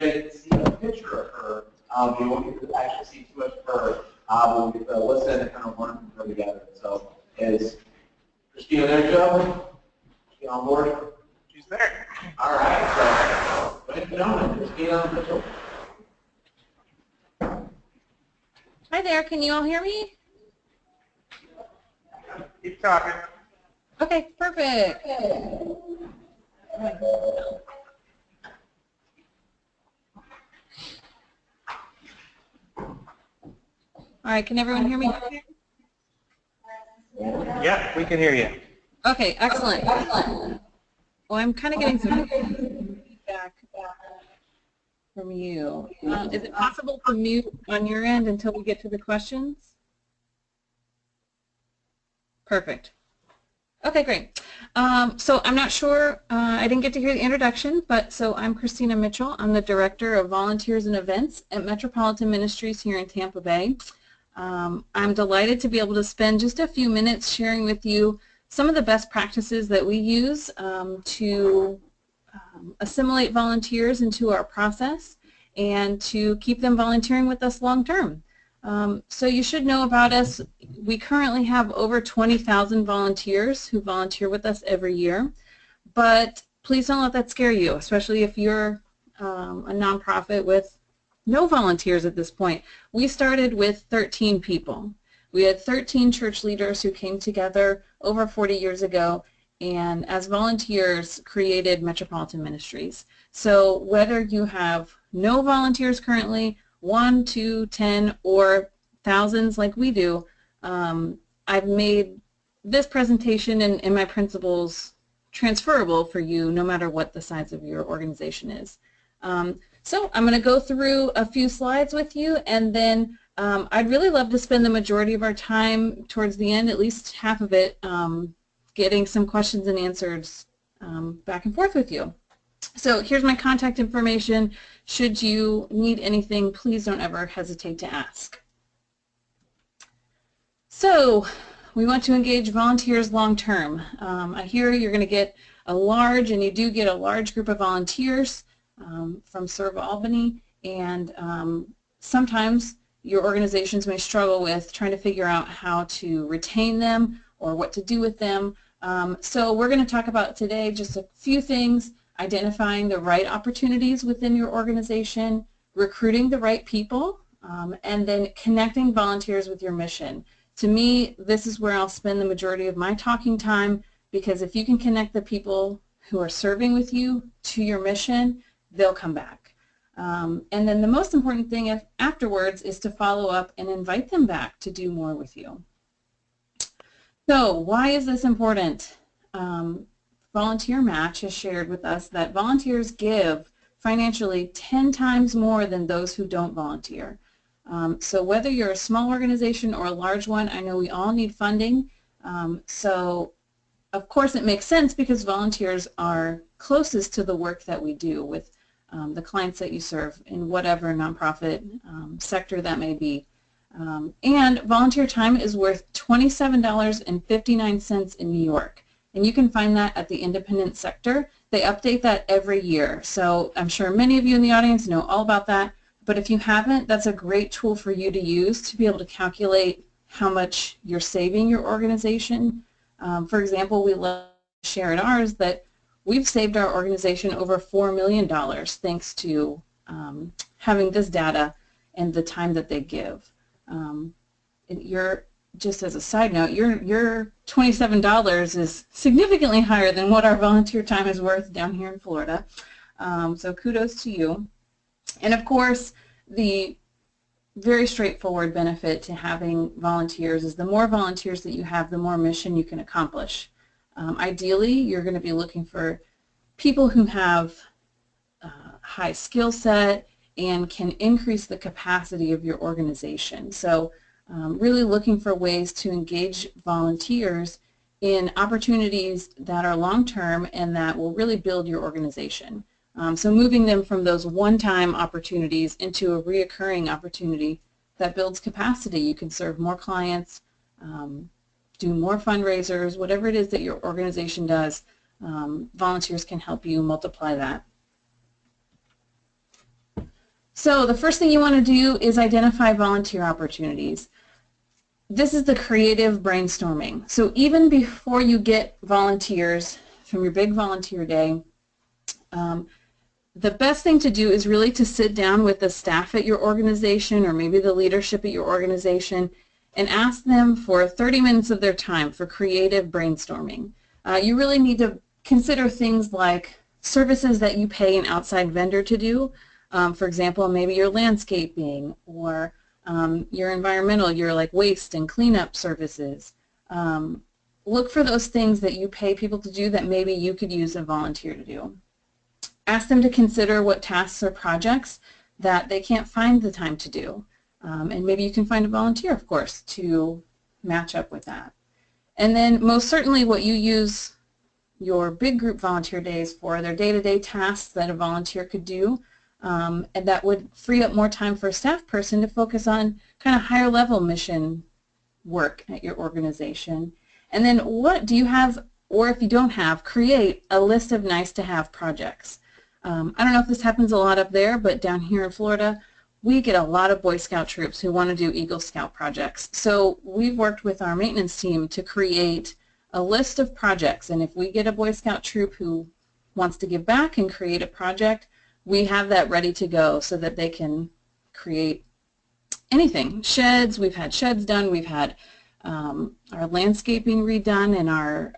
get to see a picture of her. You won't get to actually see too much of her. We'll get to listen and kind of learn from her together. So is Christina there, Joe? Is she on board? She's there. All right. So, ladies and gentlemen, Christina Mitchell. Hi there, can you all hear me? Keep talking. Okay, perfect. All right, can everyone hear me? Yeah, we can hear you. Okay, excellent. Well, I'm kind of getting some feedback from you. Is it possible to mute on your end until we get to the questions? Perfect. Okay, great. So I'm not sure, I didn't get to hear the introduction, but so I'm Christina Mitchell. I'm the Director of Volunteers and Events at Metropolitan Ministries here in Tampa Bay. I'm delighted to be able to spend just a few minutes sharing with you some of the best practices that we use to assimilate volunteers into our process and to keep them volunteering with us long term. So you should know about us. We currently have over 20,000 volunteers who volunteer with us every year, but please don't let that scare you, especially if you're a nonprofit with no volunteers at this point. We started with 13 people. We had 13 church leaders who came together over 40 years ago and as volunteers created Metropolitan Ministries. So whether you have no volunteers currently, 1, 2, 10, or thousands like we do, I've made this presentation and my principles transferable for you no matter what the size of your organization is. So I'm going to go through a few slides with you, and then I'd really love to spend the majority of our time towards the end, at least half of it, getting some questions and answers back and forth with you. So here's my contact information. Should you need anything, please don't ever hesitate to ask. So we want to engage volunteers long term. I hear you're going to get a large, and you do get a large group of volunteers from ServeAlbany, and sometimes your organizations may struggle with trying to figure out how to retain them or what to do with them. So we're going to talk about today just a few things: identifying the right opportunities within your organization, recruiting the right people, and then connecting volunteers with your mission. To me, this is where I'll spend the majority of my talking time, because if you can connect the people who are serving with you to your mission, they'll come back. And then the most important thing afterwards is to follow up and invite them back to do more with you. So why is this important? Volunteer Match has shared with us that volunteers give financially 10 times more than those who don't volunteer. So whether you're a small organization or a large one, I know we all need funding. So of course it makes sense because volunteers are closest to the work that we do with the clients that you serve in whatever nonprofit sector that may be. And volunteer time is worth $27.59 in New York. And you can find that at the independent sector. They update that every year. So I'm sure many of you in the audience know all about that. But if you haven't, that's a great tool for you to use to be able to calculate how much you're saving your organization. For example, we love to share in ours that we've saved our organization over $4 million thanks to having this data and the time that they give. Just as a side note, your $27 is significantly higher than what our volunteer time is worth down here in Florida. So kudos to you. And of course, the very straightforward benefit to having volunteers is the more volunteers that you have, the more mission you can accomplish. Ideally, you're going to be looking for people who have high skill set and can increase the capacity of your organization. So really looking for ways to engage volunteers in opportunities that are long-term and that will really build your organization. So moving them from those one-time opportunities into a reoccurring opportunity that builds capacity. You can serve more clients, do more fundraisers, whatever it is that your organization does, volunteers can help you multiply that. So the first thing you want to do is identify volunteer opportunities. This is the creative brainstorming. So even before you get volunteers from your big volunteer day, the best thing to do is really to sit down with the staff at your organization or maybe the leadership at your organization and ask them for 30 minutes of their time for creative brainstorming. You really need to consider things like services that you pay an outside vendor to do. For example, maybe your landscaping or your environmental, your like waste and cleanup services. Look for those things that you pay people to do that maybe you could use a volunteer to do. Ask them to consider what tasks or projects that they can't find the time to do. And maybe you can find a volunteer, of course, to match up with that. And then most certainly what you use your big group volunteer days for, their day-to-day tasks that a volunteer could do, and that would free up more time for a staff person to focus on kind of higher level mission work at your organization. And then what do you have, or if you don't have, create a list of nice to have projects. I don't know if this happens a lot up there, but down here in Florida, we get a lot of Boy Scout troops who want to do Eagle Scout projects. So we've worked with our maintenance team to create a list of projects, and if we get a Boy Scout troop who wants to give back and create a project, we have that ready to go so that they can create anything. Sheds, we've had sheds done, we've had our landscaping redone in our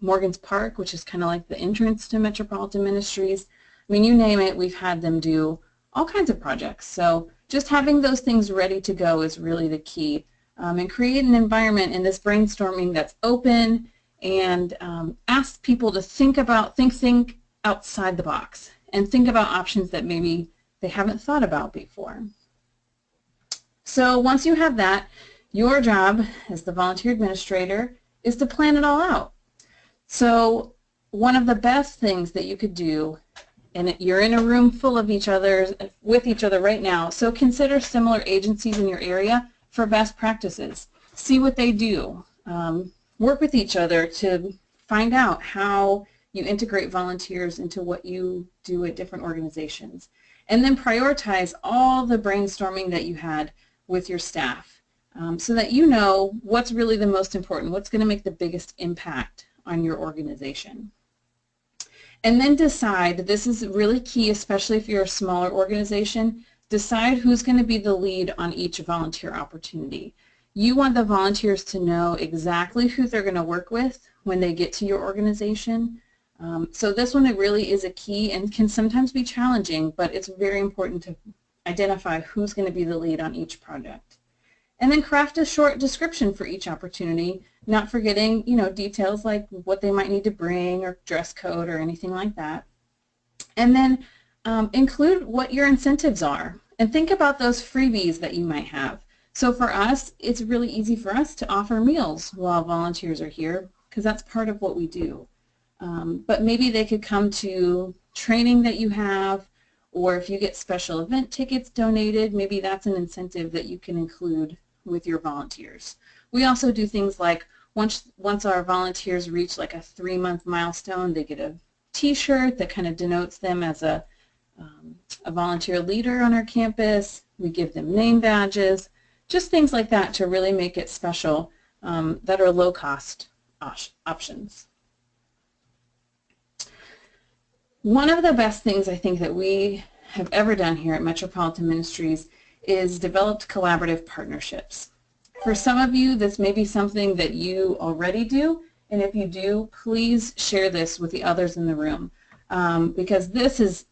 Morgan's Park, which is kind of like the entrance to Metropolitan Ministries. I mean, you name it, we've had them do all kinds of projects. So just having those things ready to go is really the key. And create an environment in this brainstorming that's open and ask people to think outside the box and think about options that maybe they haven't thought about before. So once you have that, your job as the volunteer administrator is to plan it all out. So one of the best things that you could do, and you're in a room full of with each other right now, so consider similar agencies in your area for best practices. See what they do. Work with each other to find out how you integrate volunteers into what you do at different organizations. And then prioritize all the brainstorming that you had with your staff so that you know what's really the most important, what's going to make the biggest impact on your organization. And then decide, this is really key, especially if you're a smaller organization, decide who's going to be the lead on each volunteer opportunity. You want the volunteers to know exactly who they're going to work with when they get to your organization. So this one, it really is a key and can sometimes be challenging, but it's very important to identify who's going to be the lead on each project. And then craft a short description for each opportunity, not forgetting, details like what they might need to bring or dress code or anything like that. And then include what your incentives are and think about those freebies that you might have. So for us, it's really easy for us to offer meals while volunteers are here because that's part of what we do. But maybe they could come to training that you have, or if you get special event tickets donated, maybe that's an incentive that you can include with your volunteers. We also do things like once our volunteers reach like a 3-month milestone, they get a t-shirt that kind of denotes them as a volunteer leader on our campus. We give them name badges, just things like that to really make it special that are low-cost options. One of the best things I think that we have ever done here at Metropolitan Ministries is developed collaborative partnerships. For some of you, this may be something that you already do, and if you do, please share this with the others in the room because this is,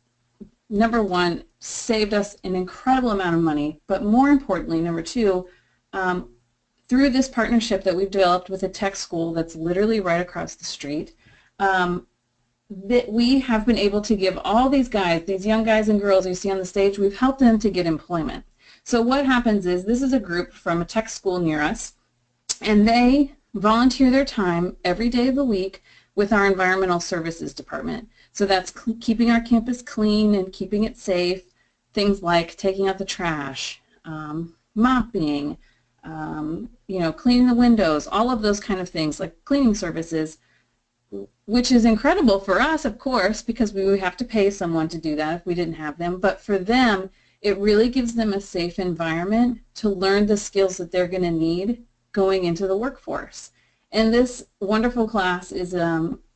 number one, saved us an incredible amount of money, but more importantly, number two, through this partnership that we've developed with a tech school that's literally right across the street, that we have been able to give all these guys, these young guys and girls you see on the stage, we've helped them to get employment. So what happens is this is a group from a tech school near us, and they volunteer their time every day of the week with our environmental services department. So that's keeping our campus clean and keeping it safe, things like taking out the trash, mopping, cleaning the windows, all of those kind of things like cleaning services. which is incredible for us, of course, because we would have to pay someone to do that if we didn't have them. But for them, it really gives them a safe environment to learn the skills that they're going to need going into the workforce. And this wonderful class is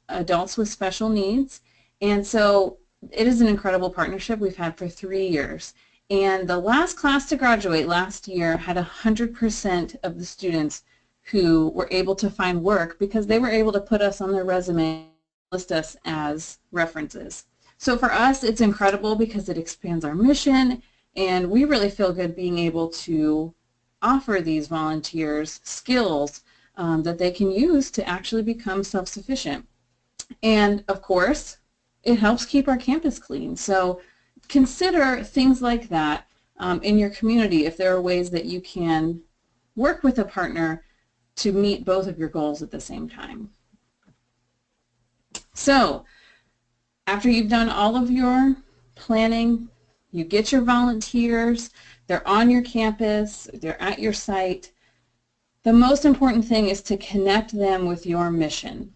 adults with special needs. And so it is an incredible partnership we've had for 3 years. And the last class to graduate last year had 100% of the students who were able to find work because they were able to put us on their resume, list us as references. So for us, it's incredible because it expands our mission, and we really feel good being able to offer these volunteers skills that they can use to actually become self-sufficient. And of course, it helps keep our campus clean. So consider things like that in your community if there are ways that you can work with a partner to meet both of your goals at the same time. So after you've done all of your planning, you get your volunteers, they're on your campus, they're at your site. The most important thing is to connect them with your mission.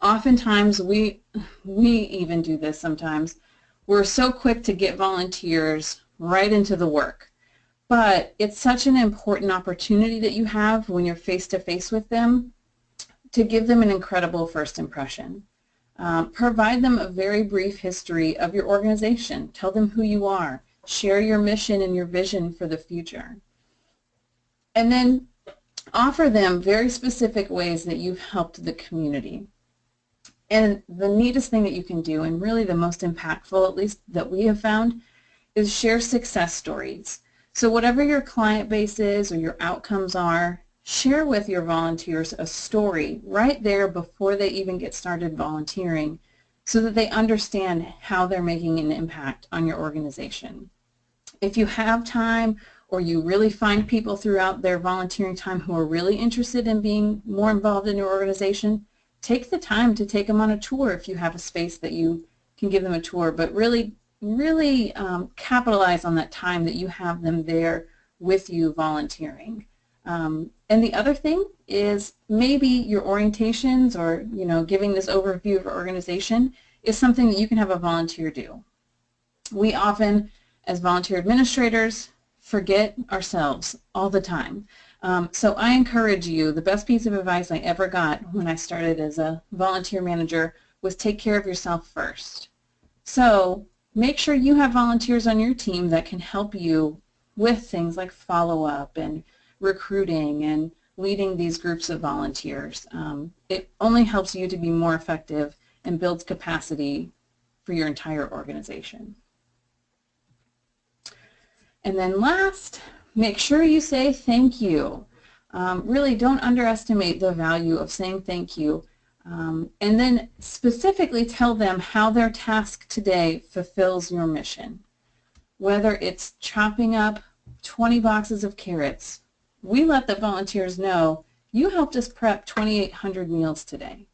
Oftentimes, we even do this sometimes. We're so quick to get volunteers right into the work. But it's such an important opportunity that you have when you're face-to-face with them to give them an incredible first impression. Provide them a very brief history of your organization. Tell them who you are. Share your mission and your vision for the future. And then offer them very specific ways that you've helped the community. And the neatest thing that you can do, and really the most impactful, at least that we have found, is share success stories. So whatever your client base is or your outcomes are, share with your volunteers a story right there before they even get started volunteering so that they understand how they're making an impact on your organization. If you have time or you really find people throughout their volunteering time who are really interested in being more involved in your organization, take the time to take them on a tour if you have a space that you can give them a tour, but really capitalize on that time that you have them there with you volunteering. And the other thing is maybe your orientations or giving this overview of your organization is something that you can have a volunteer do. We often, as volunteer administrators, forget ourselves all the time. So I encourage you, the best piece of advice I ever got when I started as a volunteer manager was take care of yourself first. So make sure you have volunteers on your team that can help you with things like follow-up and recruiting and leading these groups of volunteers. It only helps you to be more effective and builds capacity for your entire organization. And then last, make sure you say thank you. Really don't underestimate the value of saying thank you. And then specifically tell them how their task today fulfills your mission. Whether it's chopping up 20 boxes of carrots, we let the volunteers know you helped us prep 2,800 meals today.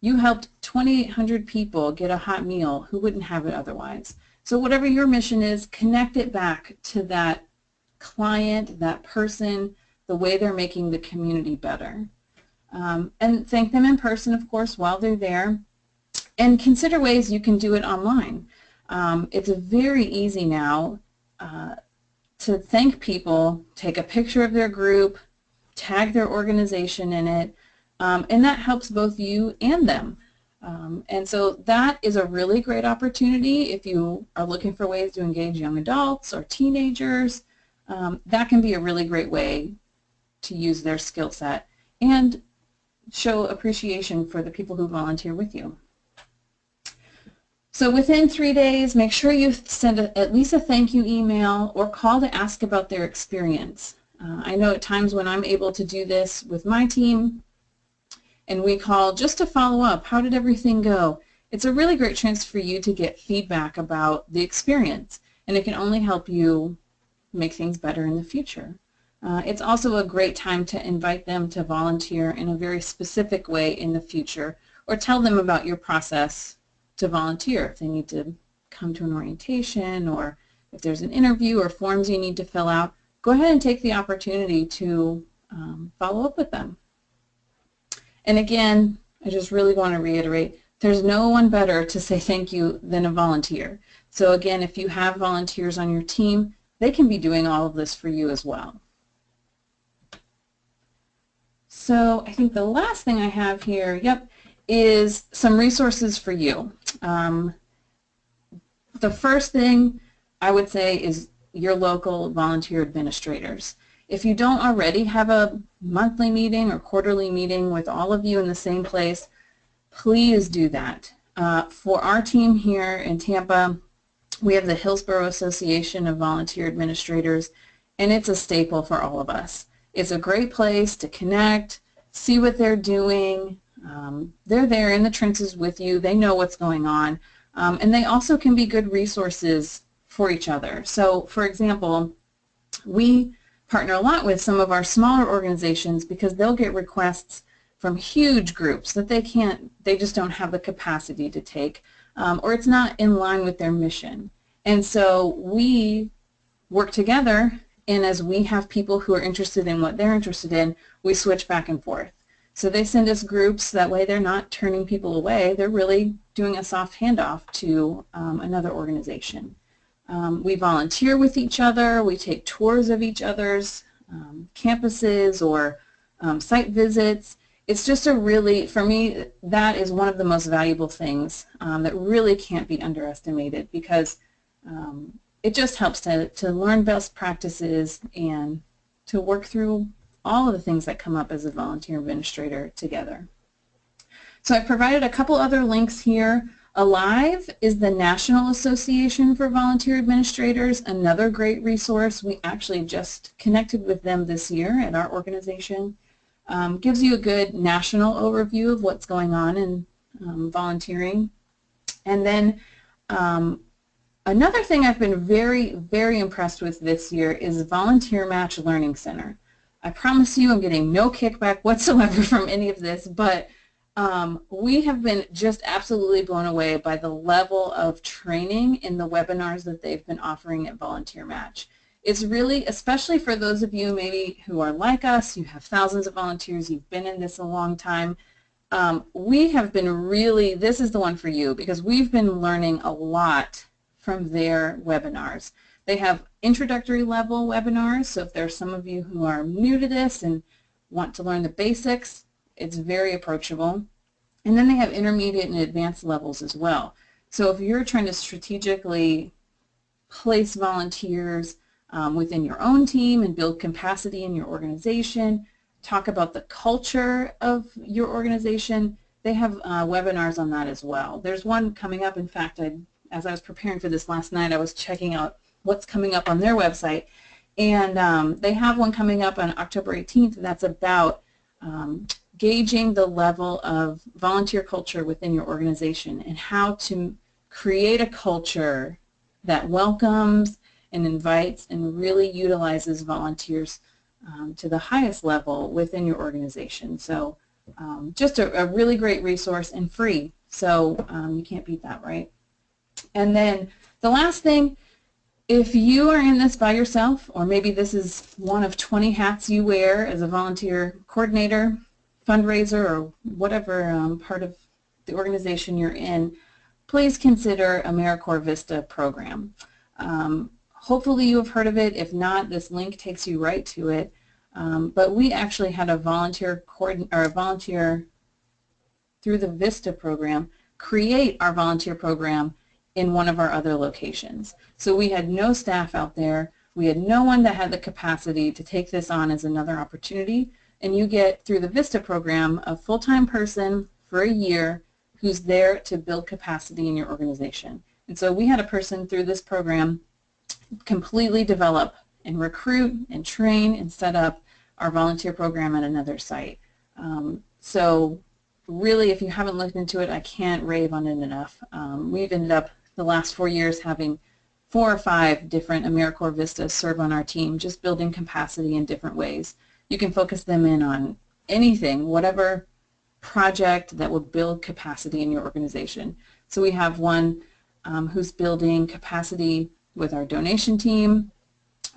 You helped 2,800 people get a hot meal who wouldn't have it otherwise. So whatever your mission is, connect it back to that client, that person, the way they're making the community better. And thank them in person, of course, while they're there. And consider ways you can do it online. It's very easy now to thank people, take a picture of their group, tag their organization in it, and that helps both you and them. And so that is a really great opportunity if you are looking for ways to engage young adults or teenagers. That can be a really great way to use their skill set and show appreciation for the people who volunteer with you. So within 3 days, make sure you send at least a thank you email or call to ask about their experience. I know at times when I'm able to do this with my team and we call just to follow up, how did everything go? It's a really great chance for you to get feedback about the experience, and it can only help you make things better in the future. It's also a great time to invite them to volunteer in a very specific way in the future, or tell them about your process to volunteer if they need to come to an orientation, or if there's an interview or forms you need to fill out. Go ahead and take the opportunity to follow up with them. And again, I just really want to reiterate, there's no one better to say thank you than a volunteer. So again, if you have volunteers on your team, they can be doing all of this for you as well. So I think the last thing I have here, is some resources for you. The first thing I would say is your local volunteer administrators. If you don't already have a monthly meeting or quarterly meeting with all of you in the same place, please do that. For our team here in Tampa, we have the Hillsborough Association of Volunteer Administrators, and it's a staple for all of us. It's a great place to connect, see what they're doing. They're there in the trenches with you. They know what's going on. And they also can be good resources for each other. So, for example, we partner a lot with some of our smaller organizations because they'll get requests from huge groups that they just don't have the capacity to take, or it's not in line with their mission. And so we work together, and as we have people who are interested in what they're interested in, we switch back and forth. So they send us groups, that way they're not turning people away, they're really doing a soft handoff to another organization. We volunteer with each other, we take tours of each other's campuses or site visits. It's just a really, for me, that is one of the most valuable things that really can't be underestimated, because it just helps to learn best practices and to work through all of the things that come up as a volunteer administrator together. So I've provided a couple other links here. ALIVE is the National Association for Volunteer Administrators, another great resource. We actually just connected with them this year at our organization. Gives you a good national overview of what's going on in volunteering. And then another thing I've been very, very impressed with this year is Volunteer Match Learning Center. I promise you I'm getting no kickback whatsoever from any of this, but we have been just absolutely blown away by the level of training in the webinars that they've been offering at Volunteer Match. It's really, especially for those of you maybe who are like us, you have thousands of volunteers, you've been in this a long time, we have been really, this is the one for you, because we've been learning a lot from their webinars. They have introductory level webinars, so if there's some of you who are new to this and want to learn the basics, it's very approachable. And then they have intermediate and advanced levels as well. So if you're trying to strategically place volunteers within your own team and build capacity in your organization, talk about the culture of your organization, they have webinars on that as well. There's one coming up. In fact, as I was preparing for this last night, I was checking out what's coming up on their website, and they have one coming up on October 18th, and that's about gauging the level of volunteer culture within your organization and how to create a culture that welcomes and invites and really utilizes volunteers to the highest level within your organization. So just a really great resource and free, so you can't beat that, right? And then the last thing, if you are in this by yourself, or maybe this is one of 20 hats you wear as a volunteer coordinator, fundraiser, or whatever part of the organization you're in, please consider AmeriCorps Vista program. Hopefully you have heard of it. If not, this link takes you right to it. But we actually had a volunteer through the Vista program create our volunteer program in one of our other locations. So we had no staff out there. We had no one that had the capacity to take this on as another opportunity. And you get, through the Vista program, a full-time person for a year who's there to build capacity in your organization. And so we had a person through this program completely develop and recruit and train and set up our volunteer program at another site. So really, if you haven't looked into it, I can't rave on it enough. We've ended up the last 4 years having 4 or 5 different AmeriCorps Vistas serve on our team, just building capacity in different ways. You can focus them in on anything, whatever project that will build capacity in your organization. So we have one who's building capacity with our donation team.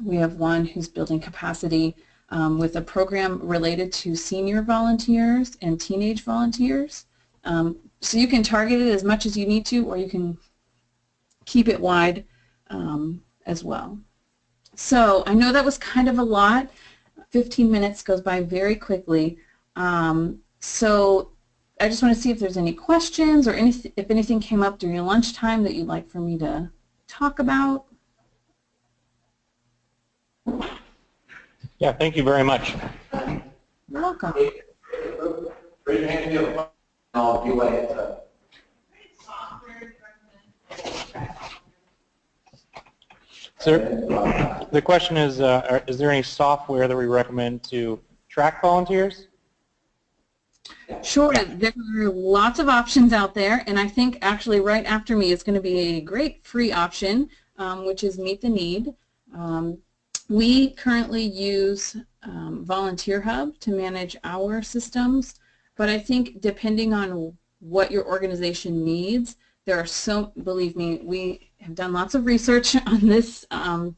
We have one who's building capacity with a program related to senior volunteers and teenage volunteers. So you can target it as much as you need to, or you can keep it wide as well. So I know that was kind of a lot. 15 minutes goes by very quickly. So I just want to see if there's any questions or if anything came up during lunchtime that you'd like for me to talk about. Yeah, thank you very much. You're welcome. Raise your hand if you have a question. I'll give away it. So the question is there any software that we recommend to track volunteers? Sure, there are lots of options out there, and I think actually right after me is going to be a great free option, which is Meet the Need. We currently use Volunteer Hub to manage our systems, but I think depending on what your organization needs, there are so, believe me, we have done lots of research on this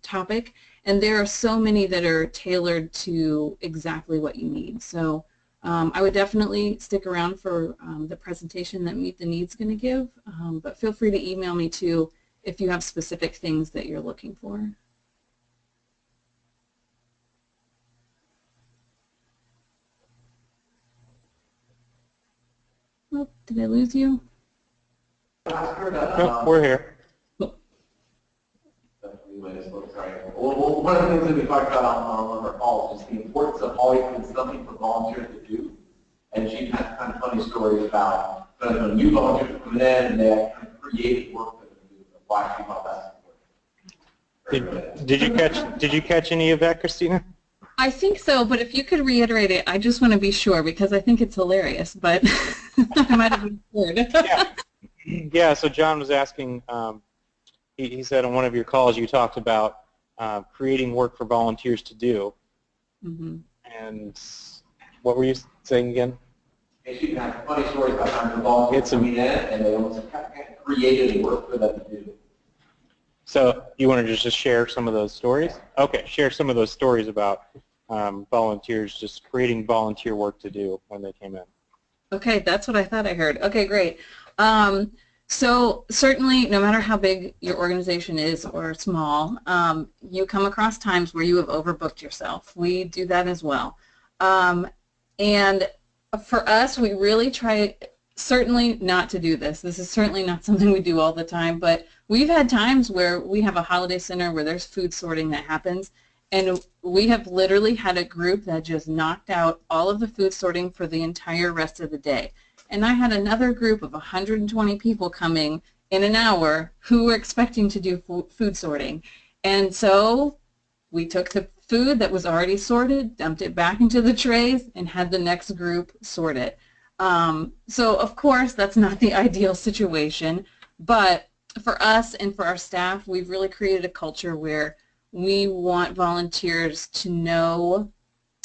topic, and there are so many that are tailored to exactly what you need. So I would definitely stick around for the presentation that Meet the Need is going to give, but feel free to email me too if you have specific things that you're looking for. Oh, did I lose you? No, we're here. Well, one of the things that we talked about on one of our calls is the importance of always having something for volunteers to do. And she had kind of funny stories about when new volunteers come in and they kind of create work for them to do. Why she thought that's important. Did you catch any of that, Christina? I think so, but if you could reiterate it, I just want to be sure because I think it's hilarious, but I might have been scared. Yeah, so John was asking, he said on one of your calls you talked about creating work for volunteers to do. Mm-hmm. And what were you saying again? She can have funny stories about how the volunteers coming in and they almost created work for them to do. So you want to just share some of those stories? Okay, share some of those stories about volunteers just creating volunteer work to do when they came in. Okay, that's what I thought I heard. Okay, great. So certainly, no matter how big your organization is or small, you come across times where you have overbooked yourself. We do that as well. And for us, we really try certainly not to do this. This is certainly not something we do all the time, but we've had times where we have a holiday center where there's food sorting that happens, and we have literally had a group that just knocked out all of the food sorting for the entire rest of the day. And I had another group of 120 people coming in an hour who were expecting to do food sorting. And so we took the food that was already sorted, dumped it back into the trays, and had the next group sort it. So of course that's not the ideal situation, but for us and for our staff, we've really created a culture where we want volunteers to know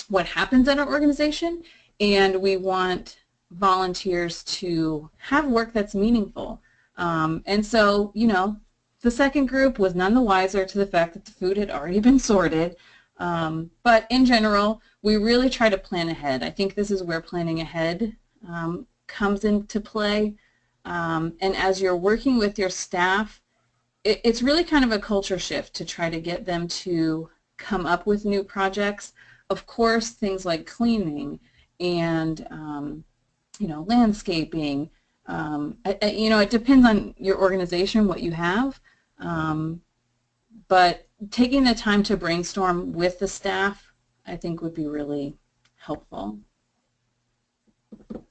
what happens at our organization, and we want volunteers to have work that's meaningful. And so, you know, the second group was none the wiser to the fact that the food had already been sorted. But in general, we really try to plan ahead. I think this is where planning ahead comes into play. And as you're working with your staff, it's really kind of a culture shift to try to get them to come up with new projects. Of course, things like cleaning and you know, landscaping. You know, it depends on your organization, what you have. But taking the time to brainstorm with the staff, I think would be really helpful.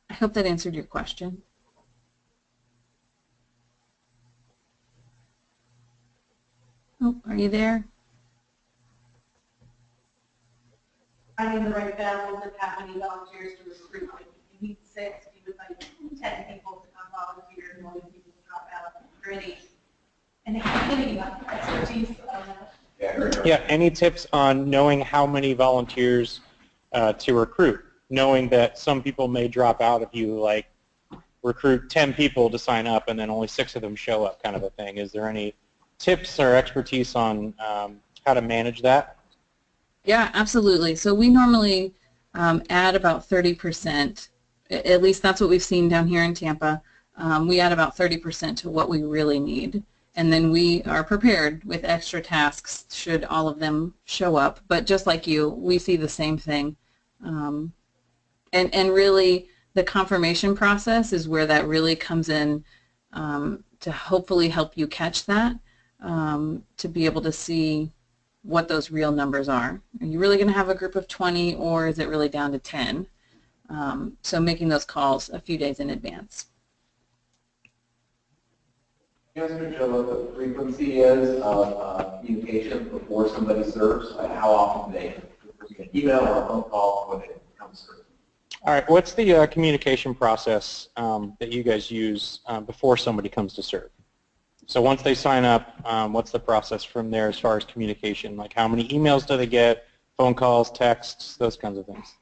I hope that answered your question. Oh, are you there? Finding the right balance of how many volunteers to recruit. If you need 6, you would like 10 people to come volunteer and 1 people to drop out. Any expertise on that? Yeah, any tips on knowing how many volunteers to recruit? Knowing that some people may drop out if you like recruit 10 people to sign up and then only 6 of them show up, kind of a thing. Is there any tips or expertise on how to manage that? Yeah, absolutely. So we normally add about 30% At least that's what we've seen down here in Tampa. We add about 30% to what we really need. And then we are prepared with extra tasks should all of them show up. But just like you, we see the same thing. And really, the confirmation process is where that really comes in to hopefully help you catch that, to be able to see what those real numbers are. Are you really going to have a group of 20, or is it really down to 10? So making those calls a few days in advance. You guys can show what the frequency is of communication before somebody serves, like how often they receive an email or a phone call when they come serve. All right, what's the communication process that you guys use before somebody comes to serve? So once they sign up, what's the process from there as far as communication? Like how many emails do they get, phone calls, texts, those kinds of things?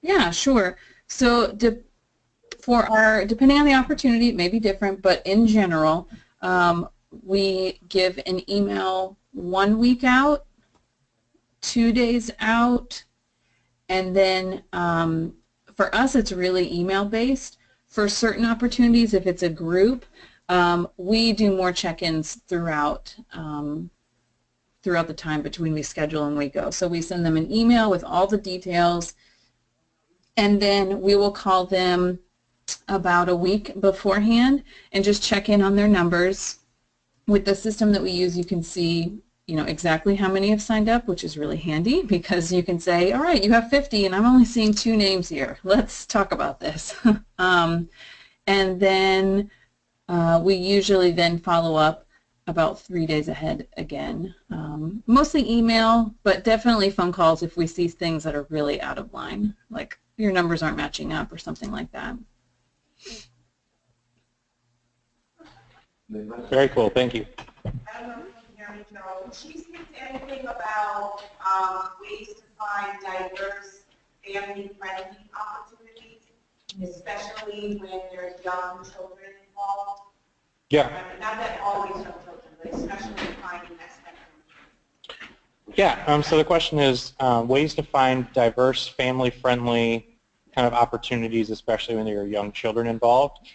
Yeah, sure. So depending on the opportunity, it may be different, but in general, we give an email 1 week out, 2 days out, and then for us it's really email based. For certain opportunities, if it's a group, we do more check-ins throughout the time between we schedule and we go. So we send them an email with all the details, and then we will call them about a week beforehand and just check in on their numbers. With the system that we use, you can see, exactly how many have signed up, which is really handy because you can say, all right, you have 50 and I'm only seeing 2 names here. Let's talk about this. And then we usually then follow up about 3 days ahead again. Mostly email, but definitely phone calls if we see things that are really out of line, like your numbers aren't matching up or something like that. Very cool, thank you. I don't know if you can hear me, Joe. Can you speak to anything about ways to find diverse, family-friendly opportunities, especially when there's young children involved? Yeah. Not that always young children, but especially finding that spectrum. Yeah, so the question is ways to find diverse, family-friendly kind of opportunities, especially when there are young children involved.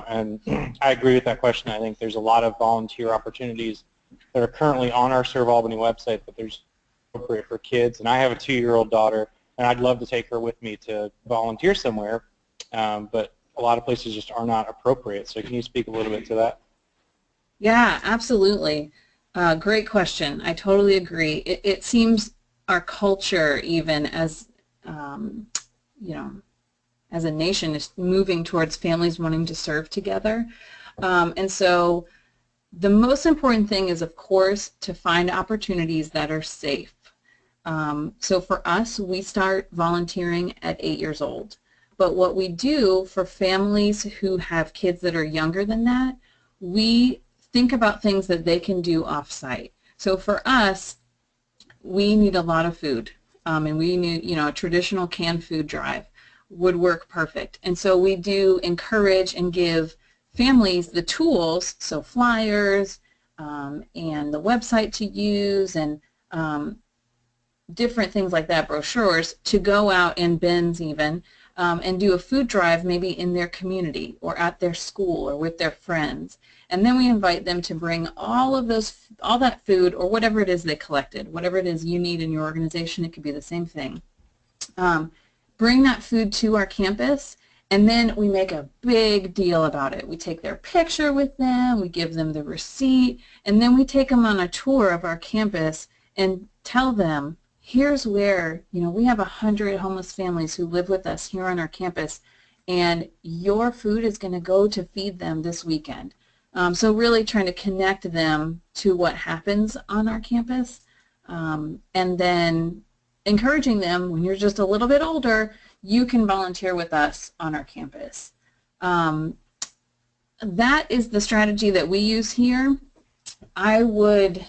And I agree with that question. I think there's a lot of volunteer opportunities that are currently on our ServeAlbany website, but there's appropriate for kids. And I have a 2-year-old daughter, and I'd love to take her with me to volunteer somewhere, but a lot of places just are not appropriate. So can you speak a little bit to that? Yeah, absolutely. Great question. I totally agree. It seems our culture, even as as a nation, is moving towards families wanting to serve together. And so the most important thing is, of course, to find opportunities that are safe. So for us, we start volunteering at 8 years old. But what we do for families who have kids that are younger than that, we think about things that they can do off-site. So for us, we need a lot of food, and we need, a traditional canned food drive would work perfect. And so we do encourage and give families the tools, so flyers and the website to use and different things like that, brochures, to go out in bins even and do a food drive maybe in their community or at their school or with their friends. And then we invite them to bring all that food or whatever it is they collected, whatever it is you need in your organization. It could be the same thing. Bring that food to our campus, and then we make a big deal about it. We take their picture with them, we give them the receipt, and then we take them on a tour of our campus and tell them, here's where, we have 100 homeless families who live with us here on our campus, and your food is going to go to feed them this weekend. So really trying to connect them to what happens on our campus, and then encouraging them, when you're just a little bit older, you can volunteer with us on our campus. That is the strategy that we use here. I would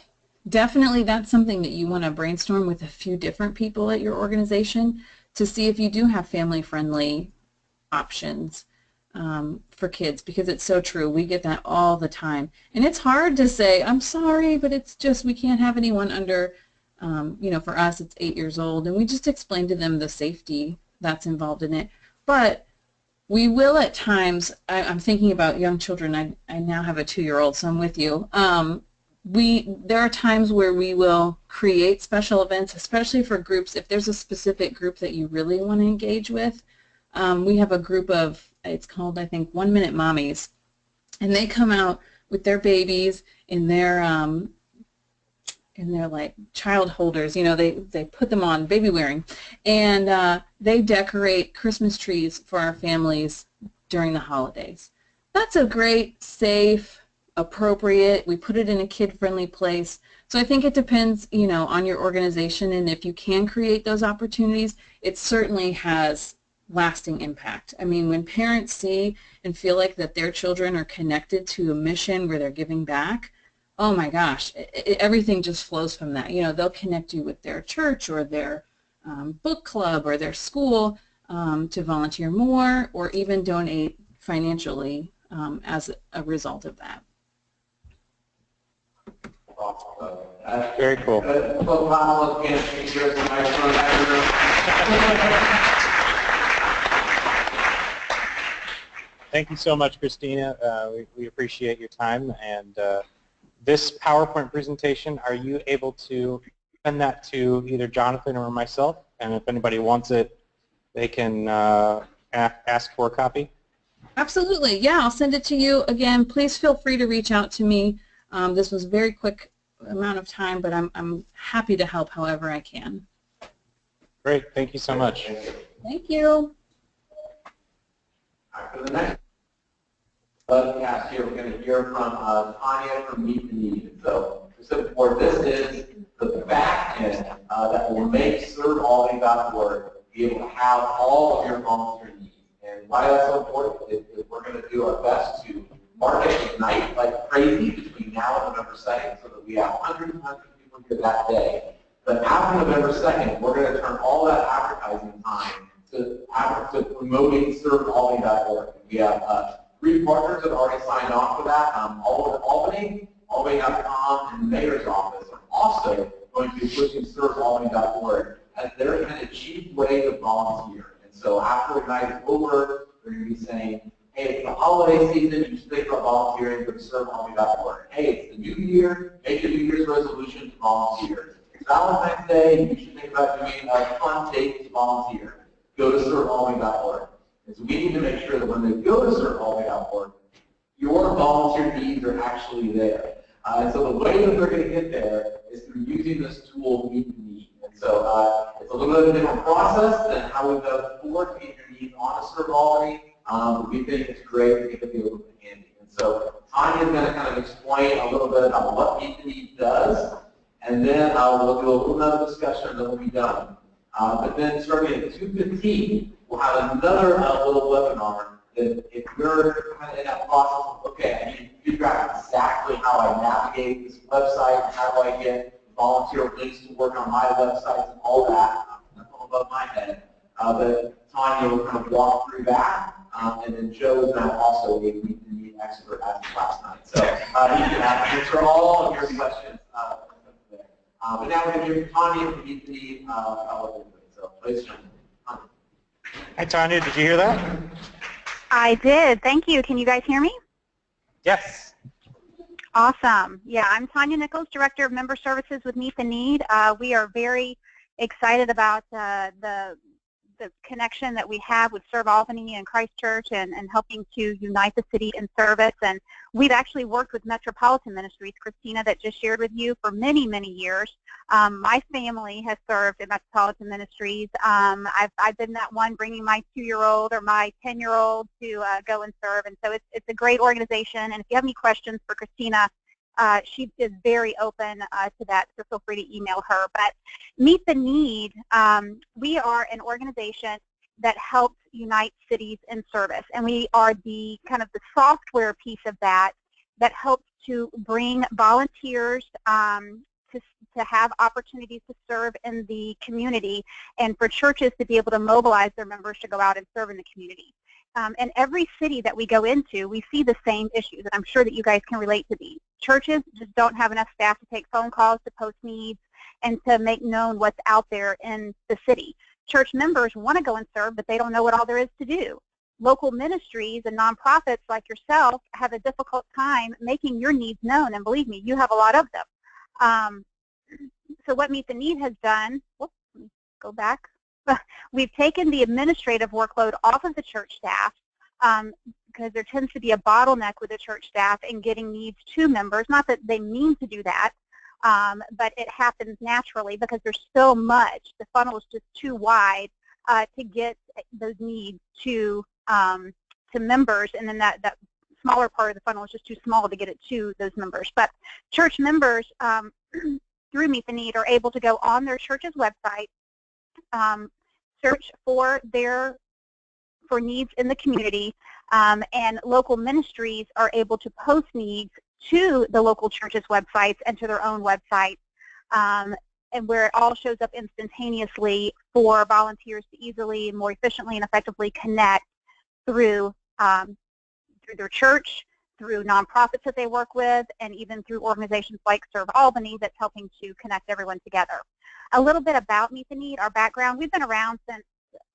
definitely, that's something that you want to brainstorm with a few different people at your organization to see if you do have family-friendly options for kids, because it's so true. We get that all the time. And it's hard to say, I'm sorry, but it's just we can't have anyone under for us, it's 8 years old, and we just explain to them the safety that's involved in it. But We will at times. I'm thinking about young children. I now have a 2-year-old, so I'm with you. There are times where we will create special events, especially for groups. If there's a specific group that you really want to engage with, we have a group of, it's called, I think, 1 Minute Mommies, and they come out with their babies in their like child holders. You know, they put them on baby wearing, and they decorate Christmas trees for our families during the holidays. That's a great, safe, appropriate. We put it in a kid-friendly place. So I think it depends, you know, on your organization, and if you can create those opportunities, it certainly has lasting impact. I mean, when parents see and feel like that their children are connected to a mission where they're giving back, oh my gosh, everything just flows from that. You know, they'll connect you with their church or their book club or their school to volunteer more, or even donate financially as a result of that. Very cool. Thank you so much, Christina. We appreciate your time. And this PowerPoint presentation, are you able to send that to either Jonathan or myself? And if anybody wants it, they can ask for a copy? Absolutely. Yeah, I'll send it to you. Again, please feel free to reach out to me. This was a very quick amount of time, but I'm happy to help however I can. Great. Thank you so much. Thank you. All right, for the next podcast here, we're going to hear from Tanya from Meet the Need. So for this is the back end that will make ServeAlbany.org be able to have all of your volunteer needs. And why that's so important is we're going to do our best to market Ignite like crazy between now and November 2nd so that we have hundreds and hundreds of people here that day. But after November 2nd, we're going to turn all that advertising time to promoting ServeAlbany.org. We have 3 partners that already signed on for that. All over Albany, Albany.com, and the mayor's office are also going to be pushing ServeAlbany.org as their kind of cheap way to volunteer. And so after Ignite is over, they're going to be saying, hey, it's the holiday season, you should think about volunteering for ServeAlbany.org. Hey, it's the new year, make a New Year's resolution to volunteer. It's Valentine's Day, you should think about doing a fun date to volunteer. Go to ServeAlbany.org. And so we need to make sure that when they go to ServeAlbany.org, your volunteer needs are actually there. And so the way that they're going to get there is through using this tool, Meet the Need. And so it's a little bit of a different process than how we've done before to meet your needs on a ServeAlbany. We think it's great to get to be a little bit handy. And so Tanya is going to kind of explain a little bit about what Meet the Need does, and then we'll do a little bit of discussion and then we'll be done. But then starting at 2:15, we'll have another little webinar that if you're kind of in that process of, okay, I need to figure out exactly how I navigate this website, and how do I get volunteer links to work on my websites and all that, that's all above my head. But Tanya will kind of walk through that, and then Joe is now also a Meet the Need expert as of last night. So he can answer all of your questions. But now we're going to hear Tanya from Meet the Need. So please jump in. Tanya. Hi, Tanya. Did you hear that? I did. Thank you. Can you guys hear me? Yes. Awesome. Yeah, I'm Tanya Nichols, Director of Member Services with Meet the Need. We are very excited about the connection that we have with ServeAlbany and Christchurch and helping to unite the city in service. And we've actually worked with Metropolitan Ministries, Christina, that just shared with you, for many, many years. My family has served in Metropolitan Ministries. I've been that one bringing my 2-year-old or my 10-year-old to go and serve. And so it's a great organization. And if you have any questions for Christina, she is very open to that, so feel free to email her. But Meet the Need, we are an organization that helps unite cities in service, and we are the kind of the software piece of that helps to bring volunteers to have opportunities to serve in the community, and for churches to be able to mobilize their members to go out and serve in the community. And every city that we go into, we see the same issues, and I'm sure that you guys can relate to these. Churches just don't have enough staff to take phone calls, to post needs, and to make known what's out there in the city. Church members want to go and serve, but they don't know what all there is to do. local ministries and nonprofits like yourself have a difficult time making your needs known, and believe me, you have a lot of them. So what Meet the Need has done, whoops, let me go back. We've taken the administrative workload off of the church staff because there tends to be a bottleneck with the church staff in getting needs to members. Not that they mean to do that, but it happens naturally because there's so much. The funnel is just too wide to get those needs to members, and then that smaller part of the funnel is just too small to get it to those members. But church members through Meet the Need are able to go on their church's website, search for needs in the community, and local ministries are able to post needs to the local church's websites and to their own websites, and where it all shows up instantaneously for volunteers to easily and more efficiently and effectively connect through their church, through nonprofits that they work with, and even through organizations like ServeAlbany that's helping to connect everyone together. A little bit about Meet the Need, our background. We've been around since,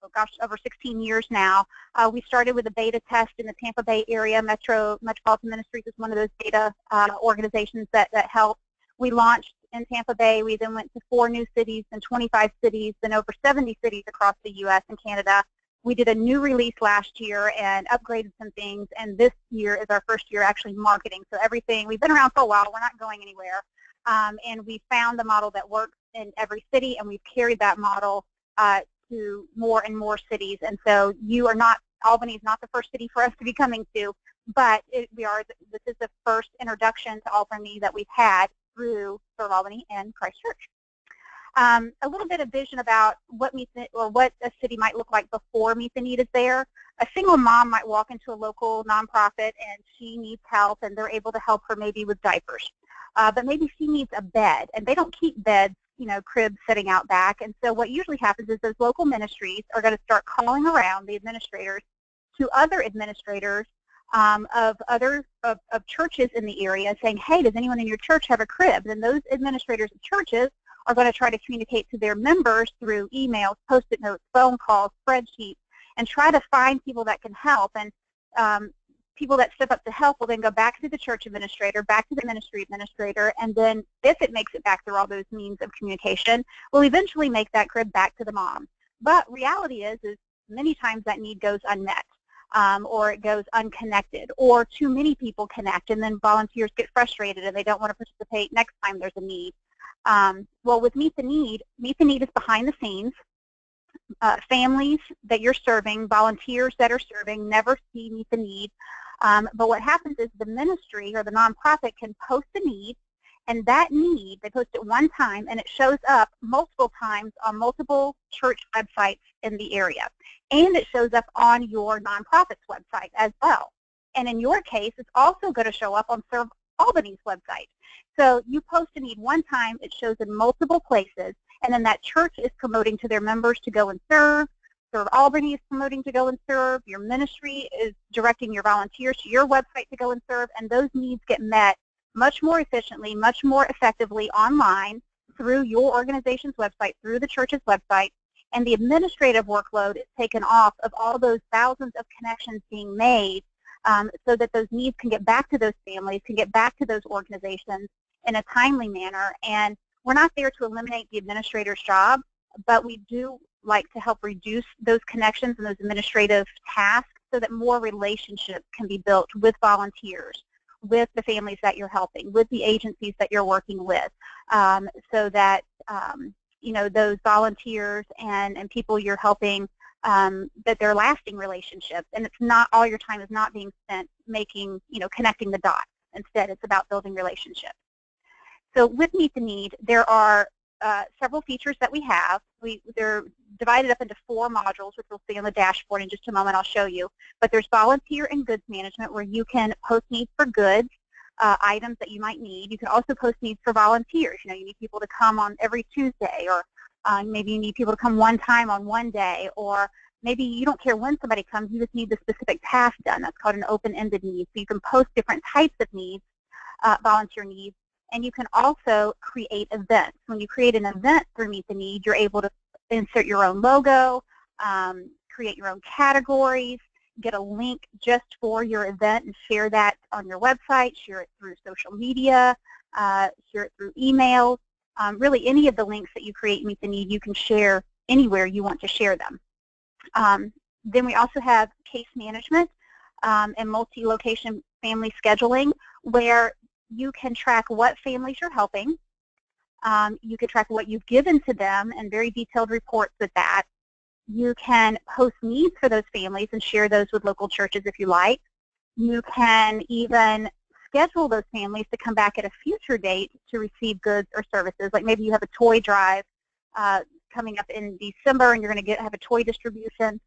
oh gosh, over 16 years now. We started with a beta test in the Tampa Bay area. Metropolitan Ministries is one of those beta organizations that helped. We launched in Tampa Bay. We then went to 4 new cities and 25 cities, then over 70 cities across the U.S. and Canada. We did a new release last year and upgraded some things, and this year is our first year actually marketing. So everything, we've been around for a while, we're not going anywhere, and we found the model that works in every city, and we've carried that model to more and more cities. And so Albany is not the first city for us to be coming to, but this is the first introduction to Albany that we've had through ServeAlbany and Christ Church. A little bit of vision about what a city might look like before Meet the Need is there. A single mom might walk into a local nonprofit and she needs help, and they're able to help her maybe with diapers. But maybe she needs a bed, and they don't keep beds, cribs sitting out back. And so what usually happens is those local ministries are going to start calling around the administrators to other administrators of churches in the area, saying, hey, does anyone in your church have a crib? And those administrators of churches are going to try to communicate to their members through emails, Post-it notes, phone calls, spreadsheets, and try to find people that can help. And people that step up to help will then go back to the church administrator, back to the ministry administrator, and then if it makes it back through all those means of communication, we'll eventually make that crib back to the mom. But reality is many times that need goes unmet, or it goes unconnected, or too many people connect, and then volunteers get frustrated and they don't want to participate next time there's a need. Well, with Meet the Need is behind the scenes. Families that you're serving, volunteers that are serving, never see Meet the Need. But what happens is the ministry or the nonprofit can post a need, and that need, they post it one time, and it shows up multiple times on multiple church websites in the area. And it shows up on your nonprofit's website as well. And in your case, it's also going to show up on ServeAlbany's website. So you post a need one time, it shows in multiple places, and then that church is promoting to their members to go and serve. ServeAlbany is promoting to go and serve. Your ministry is directing your volunteers to your website to go and serve, and those needs get met much more efficiently, much more effectively online through your organization's website, through the church's website, and the administrative workload is taken off of all those thousands of connections being made, so that those needs can get back to those families, can get back to those organizations in a timely manner. And we're not there to eliminate the administrator's job, but we do like to help reduce those connections and those administrative tasks so that more relationships can be built with volunteers, with the families that you're helping, with the agencies that you're working with, so that those volunteers and people you're helping, that they're lasting relationships, and it's not all your time is not being spent connecting the dots. Instead, it's about building relationships. So with Meet the Need, there are several features that we have. They're divided up into 4 modules, which we'll see on the dashboard in just a moment. I'll show you. But there's volunteer and goods management, where you can post needs for goods, items that you might need. You can also post needs for volunteers. You need people to come on every Tuesday, or maybe you need people to come one time on one day, or maybe you don't care when somebody comes, you just need the specific task done. That's called an open-ended need. So you can post different types of needs, volunteer needs, and you can also create events. When you create an event through Meet the Need, you're able to insert your own logo, create your own categories, get a link just for your event and share that on your website, share it through social media, share it through emails. Really, any of the links that you create Meet the Need, you can share anywhere you want to share them. Then we also have case management and multi-location family scheduling, where you can track what families you're helping. You can track what you've given to them and very detailed reports with that. You can post needs for those families and share those with local churches if you like. You can even schedule those families to come back at a future date to receive goods or services. Like maybe you have a toy drive coming up in December and you're going to have a toy distribution.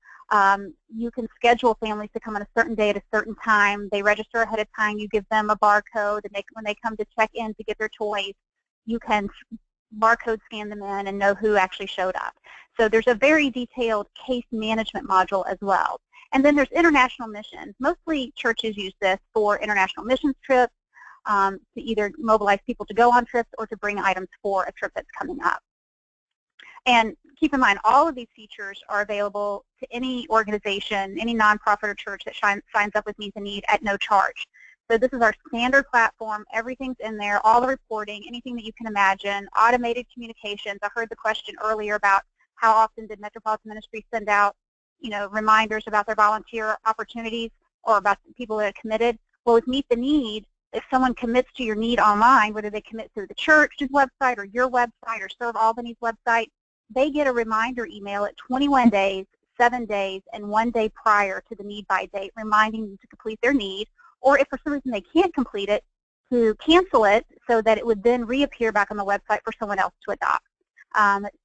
You can schedule families to come on a certain day at a certain time. They register ahead of time. You give them a barcode, and when they come to check in to get their toys, you can barcode scan them in and know who actually showed up. So there's a very detailed case management module as well. And then there's international missions. Mostly churches use this for international missions trips, to either mobilize people to go on trips or to bring items for a trip that's coming up. And keep in mind, all of these features are available to any organization, any nonprofit or church that signs up with Meet the Need at no charge. So this is our standard platform. Everything's in there, all the reporting, anything that you can imagine, automated communications. I heard the question earlier about how often did Metropolitan Ministries send out, reminders about their volunteer opportunities or about people that are committed. Well, with Meet the Need, if someone commits to your need online, whether they commit through the church's website or your website or ServeAlbany's website, they get a reminder email at 21 days, 7 days, and 1 day prior to the need by date, reminding them to complete their need, or if for some reason they can't complete it, to cancel it so that it would then reappear back on the website for someone else to adopt.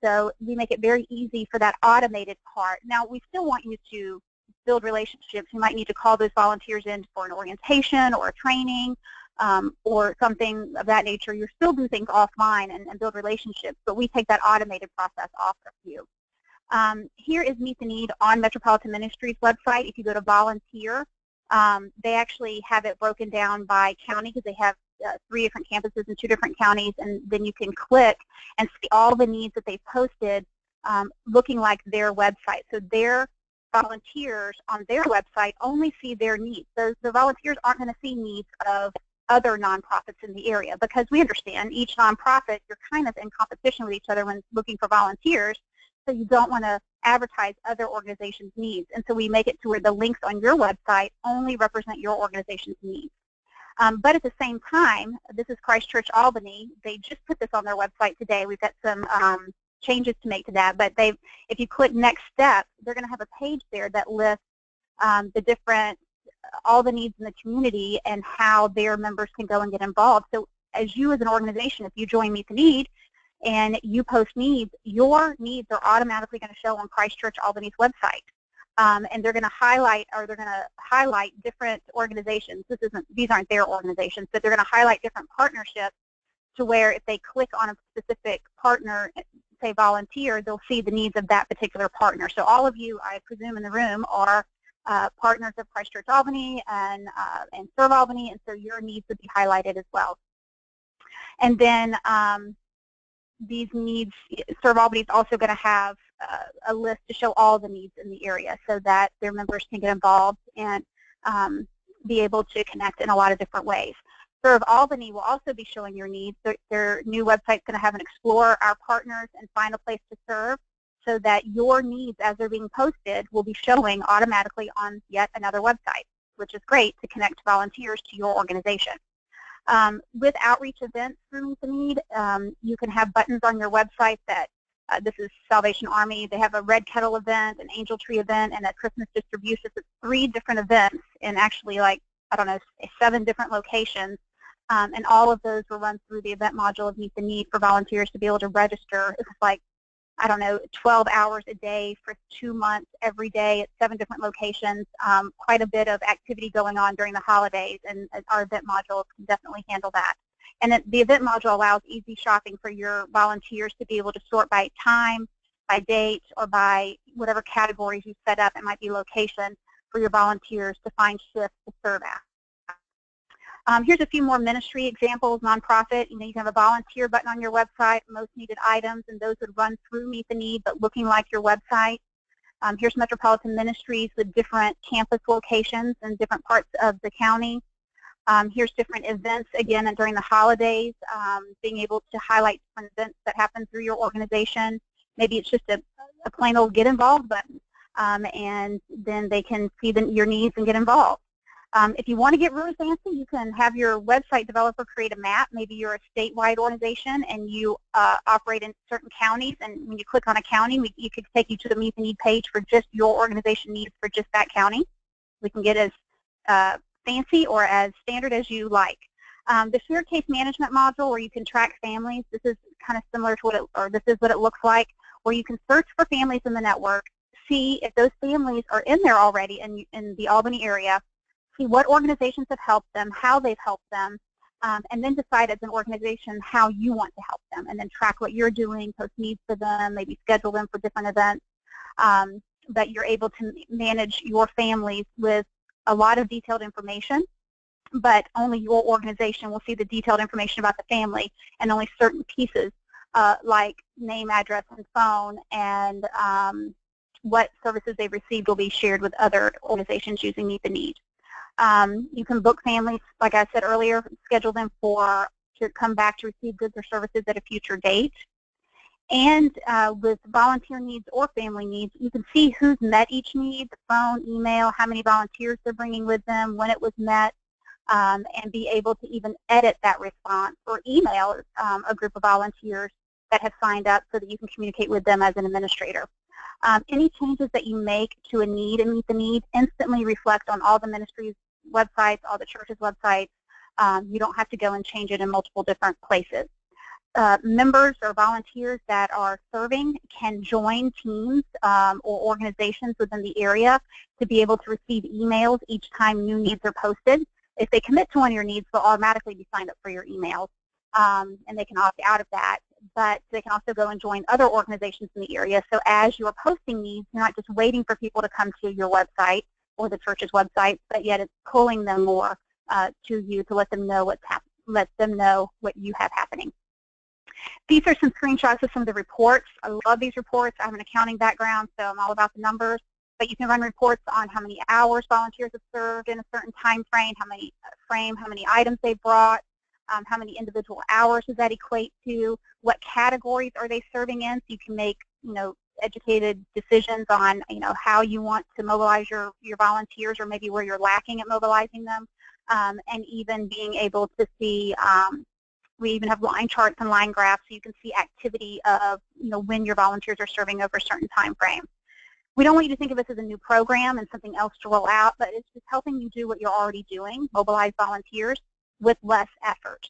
So we make it very easy for that automated part. Now, we still want you to build relationships. You might need to call those volunteers in for an orientation or a training, or something of that nature. You still do things offline and build relationships, but we take that automated process off of you. Here is Meet the Need on Metropolitan Ministries website. If you go to volunteer, they actually have it broken down by county because they have 3 different campuses in 2 different counties, and then you can click and see all the needs that they've posted looking like their website. So their volunteers on their website only see their needs. The volunteers aren't going to see needs of other nonprofits in the area, because we understand each nonprofit, you're kind of in competition with each other when looking for volunteers, so you don't want to advertise other organizations' needs. And so we make it to where the links on your website only represent your organization's needs. But at the same time, this is Christ Church Albany. They just put this on their website today. We've got some changes to make to that, but if you click Next Step, they're going to have a page there that lists all the needs in the community and how their members can go and get involved. So as you as an organization, if you join Meet the Need and you post needs, your needs are automatically going to show on Christ Church Albany's website. And they're going to highlight different organizations. These aren't their organizations, but they're going to highlight different partnerships to where if they click on a specific partner, say volunteer, they'll see the needs of that particular partner. So all of you, I presume, in the room are partners of Christ Church Albany and ServeAlbany, and so your needs would be highlighted as well. And then these needs, ServeAlbany is also going to have a list to show all the needs in the area so that their members can get involved and be able to connect in a lot of different ways. ServeAlbany will also be showing your needs. Their new website is going to have an Explore Our Partners and Find a Place to Serve, so that your needs as they're being posted will be showing automatically on yet another website, which is great to connect volunteers to your organization. With outreach events through Meet the Need, you can have buttons on your website that, this is Salvation Army, they have a Red Kettle event, an Angel Tree event, and a Christmas distribution. It's 3 different events in actually 7 different locations. And all of those were run through the event module of Meet the Need for volunteers to be able to register. It was 12 hours a day for 2 months every day at 7 different locations. Quite a bit of activity going on during the holidays, and our event module can definitely handle that. And then the event module allows easy shopping for your volunteers to be able to sort by time, by date, or by whatever categories you set up. It might be location for your volunteers to find shifts to serve at. Here's a few more ministry examples, nonprofit. You can have a volunteer button on your website, most needed items, and those would run through Meet the Need, but looking like your website. Here's Metropolitan Ministries with different campus locations in different parts of the county. Here's different events, again, during the holidays, being able to highlight different events that happen through your organization. Maybe it's just a plain old get involved button, and then they can see your needs and get involved. If you want to get really fancy, you can have your website developer create a map. Maybe you're a statewide organization and you operate in certain counties, and when you click on a county, you could take you to the Meet the Need page for just your organization needs for just that county. We can get as fancy or as standard as you like. The shared case management module, where you can track families, this is kind of similar to this is what it looks like, where you can search for families in the network, see if those families are in there already in the Albany area, see what organizations have helped them, how they've helped them, and then decide as an organization how you want to help them, and then track what you're doing, post needs for them, maybe schedule them for different events, that you're able to manage your families with a lot of detailed information, but only your organization will see the detailed information about the family, and only certain pieces like name, address, and phone, and what services they've received will be shared with other organizations using Meet the Need. You can book families, like I said earlier, schedule them to come back to receive goods or services at a future date. And with volunteer needs or family needs, you can see who's met each need, the phone, email, how many volunteers they're bringing with them, when it was met, and be able to even edit that response or email a group of volunteers that have signed up so that you can communicate with them as an administrator. Any changes that you make to a need and Meet the Need instantly reflect on all the ministries' websites, all the churches' websites. You don't have to go and change it in multiple different places. Members or volunteers that are serving can join teams or organizations within the area to be able to receive emails each time new needs are posted. If they commit to one of your needs, they'll automatically be signed up for your emails, and they can opt out of that. But they can also go and join other organizations in the area. So as you're posting needs, you're not just waiting for people to come to your website or the church's website, but yet it's pulling them more to you to let them know let them know what you have happening. These are some screenshots of some of the reports. I love these reports. I have an accounting background, so I'm all about the numbers. But you can run reports on how many hours volunteers have served in a certain time frame, how many items they brought, how many individual hours does that equate to, what categories are they serving in, so you can make educated decisions on how you want to mobilize your volunteers, or maybe where you're lacking at mobilizing them, and even being able to see. We even have line charts and line graphs, so you can see activity of when your volunteers are serving over a certain time frame. We don't want you to think of this as a new program and something else to roll out, but it's just helping you do what you're already doing, mobilize volunteers with less effort.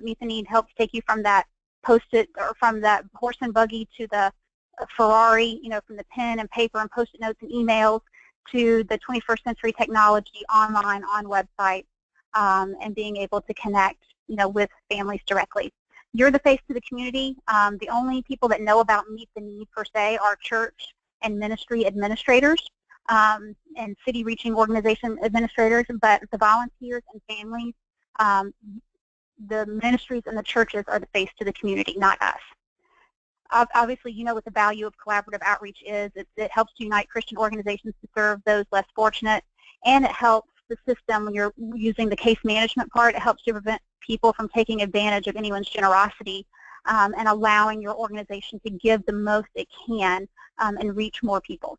Meet the Need helps take you from that post-it, or from that horse and buggy, to the Ferrari, from the pen and paper and post-it notes and emails, to the 21st century technology, online, on websites, and being able to connect with families directly. You're the face to the community. The only people that know about Meet the Need per se are church and ministry administrators and city reaching organization administrators, but the volunteers and families, the ministries and the churches are the face to the community, not us. Obviously, you know what the value of collaborative outreach is. It helps to unite Christian organizations to serve those less fortunate, and it helps the system, when you're using the case management part, it helps to prevent people from taking advantage of anyone's generosity, and allowing your organization to give the most it can and reach more people.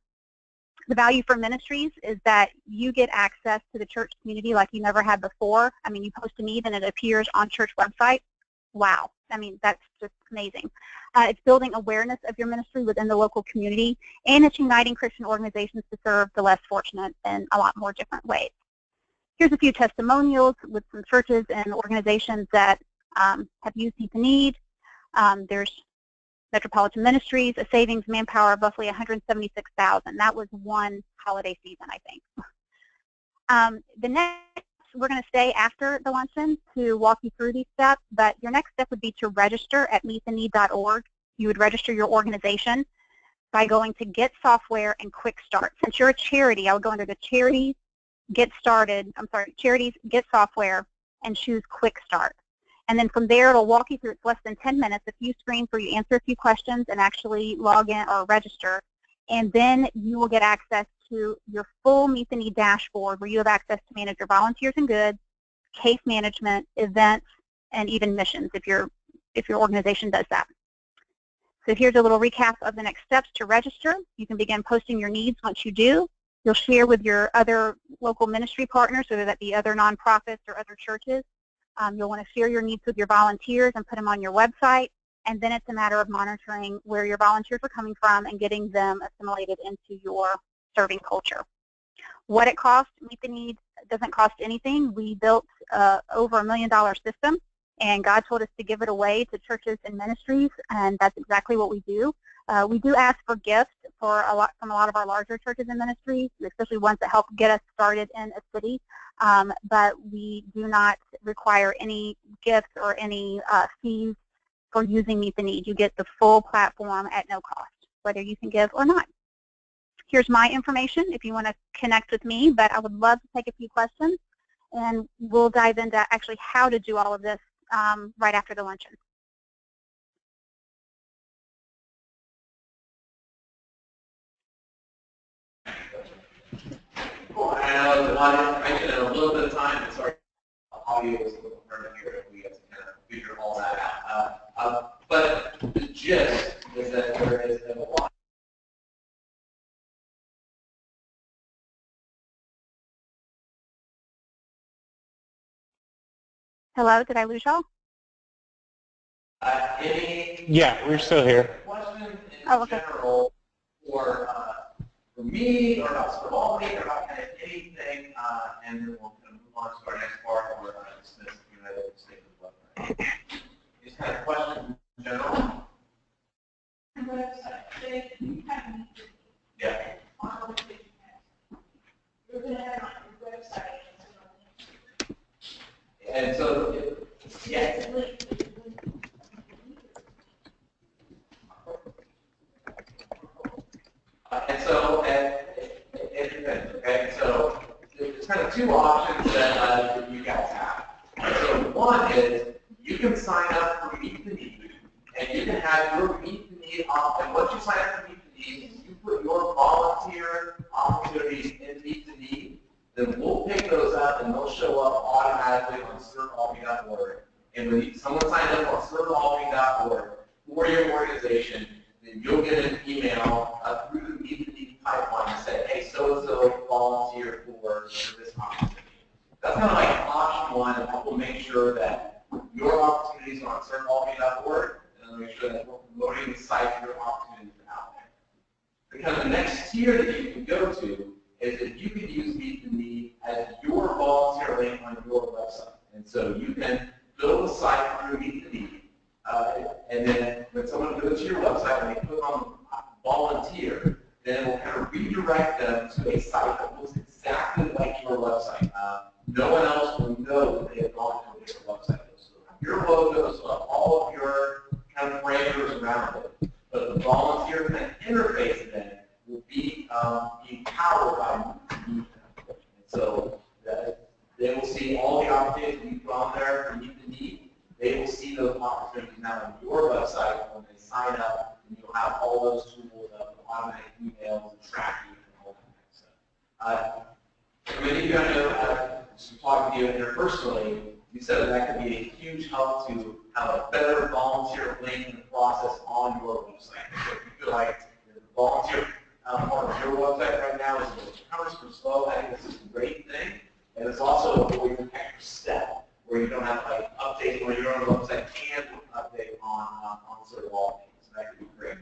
The value for ministries is that you get access to the church community like you never had before. I mean, you post a need and it appears on church website. Wow. I mean, that's just amazing. It's building awareness of your ministry within the local community, and it's uniting Christian organizations to serve the less fortunate in a lot more different ways. Here's a few testimonials with some churches and organizations that have used Meet the Need. There's Metropolitan Ministries, a savings manpower of roughly $176,000. That was one holiday season, I think. The next, we're going to stay after the luncheon to walk you through these steps, but your next step would be to register at meettheneed.org. You would register your organization by going to Get Software and Quick Start. Since you're a charity, I would go under the Charities, Charities, Get Software, and choose Quick Start. And then from there, it'll walk you through. It's less than 10 minutes, a few screens where you answer a few questions and actually log in or register. And then you will get access to your full Meet the Need dashboard where you have access to manage your volunteers and goods, case management, events, and even missions if your organization does that. So here's a little recap of the next steps to register. You can begin posting your needs once you do. You'll share with your other local ministry partners, whether that be other nonprofits or other churches. You'll want to share your needs with your volunteers and put them on your website. And then it's a matter of monitoring where your volunteers are coming from and getting them assimilated into your serving culture. What it costs, Meet the Need doesn't cost anything. We built over $1 million system, and God told us to give it away to churches and ministries, and that's exactly what we do. We do ask for gifts from a lot of our larger churches and ministries, especially ones that help get us started in a city, but we do not require any gifts or any fees for using Meet the Need. You get the full platform at no cost, whether you can give or not. Here's my information if you want to connect with me, but I would love to take a few questions, and we'll dive into actually how to do all of this right after the luncheon. Cool. I know a lot of information in a little bit of time. Sorry, audio is a little hard to hear if we get to kind of figure all that out. But the gist is that there is a lot. Hello, did I lose y'all? Any Yeah, we're still here. questions in Okay. general for me or about ServeAlbany or about kind of anything, and then we'll kind of move on to our next part or dismiss the United States of the website. Just kind of questions in general. Yeah. You're going to have it on your website. And so, yeah. And so, okay, so there's kind of two options that you guys have. So one is you can sign up for Meet the Need, and you can have your Meet the Need off. And once you sign up for Meet the Need, you put your volunteer opportunities in Meet the Need, then we'll pick those up and they'll show up automatically on ServeAlbany.org. And when someone signs up on ServeAlbany.org for your organization, then you'll get an email through the Meet the Need pipeline that says, hey, so-and-so volunteer for this opportunity. That's kind of like option one, and we'll make sure that your opportunities are on ServeAlbany.org, and make sure that we're promoting the site for your opportunities out there. The kind of the next tier that you can go to is that you can use Meet the Need as your volunteer link on your website. And so you can build a site through Meet the Need, and then when someone goes to your website and they click on volunteer, then it will kind of redirect them to a site that looks exactly like your website. No one else will know that they have gone to a different website. So your logos, all of your kind of parameters around it, but the volunteer kind of interface then will be powered by Meet the Need. So they will see all the opportunities that you put on there for Meet the Need. They will see those opportunities now on your website when they sign up, and you'll have all those tools of automatic emails and tracking and all that kind of stuff. Many of you I know, just talking to you interpersonally, you said that could be a huge help to have a better volunteer linking process on your website. So if you feel like the volunteer part of your website right now is super slow, I think this is a great thing. And it's also a way to extra step where you don't have to like update on your own website and update on ServeAlbany. So that could be great.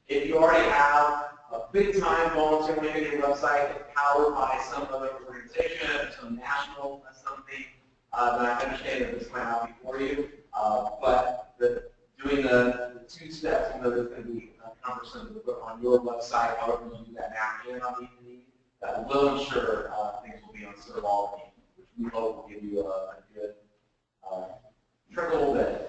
If you already have a big-time volunteer link on your website that's powered by some other organization, some national something, then I understand that this might not be for you. But doing the two steps, you know, there's going to be cumbersome to put on your website, however you do that now and on Meet the Need, that will ensure things will be on ServeAlbany, which we hope will give you a good trickle bit